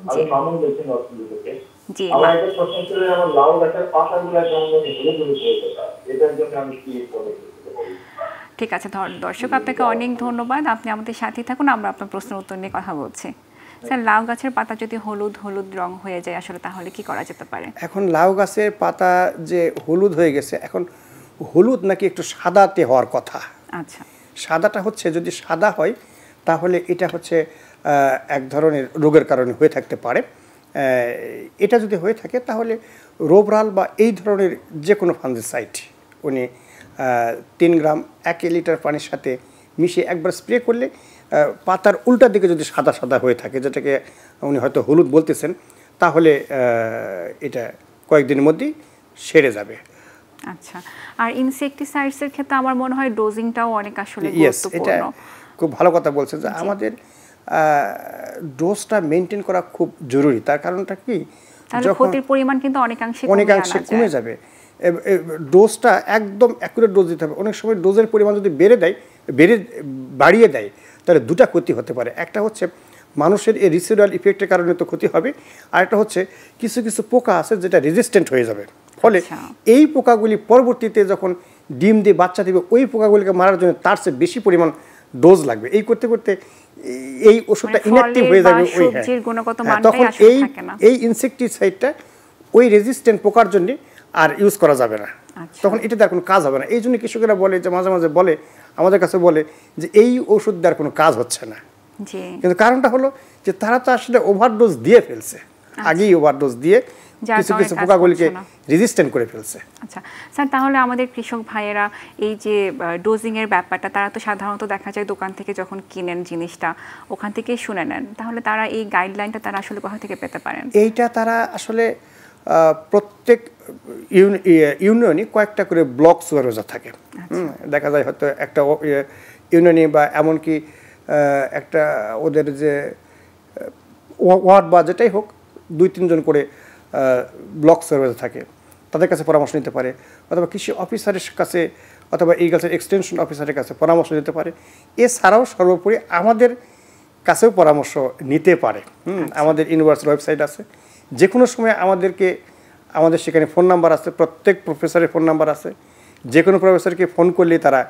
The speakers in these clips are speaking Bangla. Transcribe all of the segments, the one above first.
জি আমি মামুন বলছি নরসিংদী থেকে। জি আমার একটা প্রশ্ন ছিল, আমার লাউ গাছের পাতাগুলো কেমন জানি ঝুলে ঝুলে পড়ে যায়, এটার জন্য আমি কি পদক্ষেপ নিতে পারি? ঠিক আছে দর্শক, আপনাকে অনেক ধন্যবাদ। আপনি আমাদের সাথেই থাকুন, আমরা আপনার প্রশ্নের উত্তর নিয়ে কথা বলছি। স্যার, লাউ গাছের পাতা যদি হলুদ হলুদ রং হয়ে যায় আসলে তাহলে কি করা যেতে পারে? এখন লাউ গাছের পাতা যে হলুদ হয়ে গেছে, এখন হলুদ নাকি একটু সাদাতে হওয়ার কথা। আচ্ছা, সাদাটা হচ্ছে, যদি সাদা হয় তাহলে এটা হচ্ছে এক ধরনের রোগের কারণে হয়ে থাকতে পারে। এটা যদি হয়ে থাকে তাহলে রোবরাল বা এই ধরনের যে কোনো ফাঙ্গিসাইড উনি 3 গ্রাম 1 লিটার পানির সাথে মিশিয়ে একবার স্প্রে করলে পাতার উল্টা দিকে যদি সাদা সাদা হয়ে থাকে, যেটাকে উনি হয়তো হলুদ বলতেছেন, তাহলে এটা কয়েকদিনের মধ্যেই সেরে যাবে। আচ্ছা। আর ইনসেকটিসাইডসের ক্ষেত্রে আমার মনে হয় ডোজিংটাও অনেক আসলে ইয়েস, এটা গুরুত্বপূর্ণ। খুব ভালো কথা বলছেন যে আমাদের ডোজটা মেনটেন করা খুব জরুরি। তার কারণটা কি, তাহলে ক্ষতির পরিমাণ কিন্তু অনেকাংশে কমে যাবে। ডোজটা একদম অ্যাকুরেট ডোজ দিতে হবে। অনেক সময় ডোজের পরিমাণ যদি বাড়িয়ে দেয় তাহলে দুটা ক্ষতি হতে পারে। একটা হচ্ছে মানুষের এই রিসিডুয়াল ইফেক্টের কারণে তো ক্ষতি হবে, আর একটা হচ্ছে কিছু কিছু পোকা আছে যেটা রেজিস্ট্যান্ট হয়ে যাবে। ফলে এই পোকাগুলি পরবর্তীতে যখন ডিম দিয়ে বাচ্চা দিবে, ওই পোকাগুলিকে মারার জন্য তার চেয়ে বেশি পরিমাণ ডোজ লাগবে। এই করতে করতে এই ওষুধটা ইনঅ্যাক্টিভ হয়ে যাবে। তখন এই ইনসেকটিসাইডটা ওই রেজিস্ট্যান্ট পোকার জন্য আর ইউজ করা যাবে না। তখন এটা দেওয়ার কোনো কাজ হবে না। এই জন্য কৃষকেরা বলে যে, মাঝে মাঝে বলে, আমাদের কাছে বলে যে এই ওষুধ দেওয়ার কোনো কাজ হচ্ছে না। কিন্তু কারণটা হলো যে তারা তো আসলে ওভারডোজ দিয়ে ফেলছে, আগেই ওভারডোজ দিয়ে কিছু কিছু পোকাগুলিকে রেজিস্ট্যান্ট করে ফেলছে। আচ্ছা স্যার, তাহলে আমাদের কৃষক ভাইয়েরা এই যে ডোজিং এর ব্যাপারটা, তারা তো সাধারণত দেখা যায় দোকান থেকে যখন কিনেন জিনিসটা ওখান থেকেই শুনে নেন, তাহলে তারা এই গাইডলাইনটা তারা আসলে কোথা থেকে পেতে পারেন? এইটা তারা আসলে প্রত্যেক ইউনিয়নে কয়েকটা করে ব্লক সুপারভাইজার থাকে। দেখা যায় হয়তো একটা ইউনিয়নে বা এমনকি একটা ওদের যে ওয়ার্ড বা যেটাই হোক 2-3 জন করে ব্লক সুপারভাইজার থাকে, তাদের কাছে পরামর্শ নিতে পারে, অথবা কৃষি অফিসারের কাছে অথবা এগ্রিকালচার এক্সটেনশন অফিসারের কাছে পরামর্শ নিতে পারে। এছাড়াও সর্বোপরি আমাদের কাছেও পরামর্শ নিতে পারে। আমাদের ইউনিভার্সিটির ওয়েবসাইট আছে, যে কোনো সময় আমাদের সেখানে ফোন নাম্বার আছে, প্রত্যেক প্রফেসরের ফোন নাম্বার আছে। যে কোনো প্রফেসরকে ফোন করলে তারা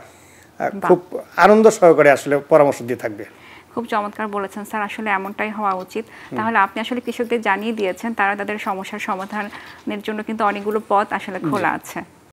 খুব আনন্দ সহকারে আসলে পরামর্শ দিয়ে থাকবে। খুব চমৎকার বলেছেন স্যার, আসলে এমনটাই হওয়া উচিত। তাহলে আপনি আসলে কৃষকদের জানিয়ে দিয়েছেন তারা তাদের সমস্যার সমাধানের জন্য কিন্তু অনেকগুলো পথ আসলে খোলা আছে।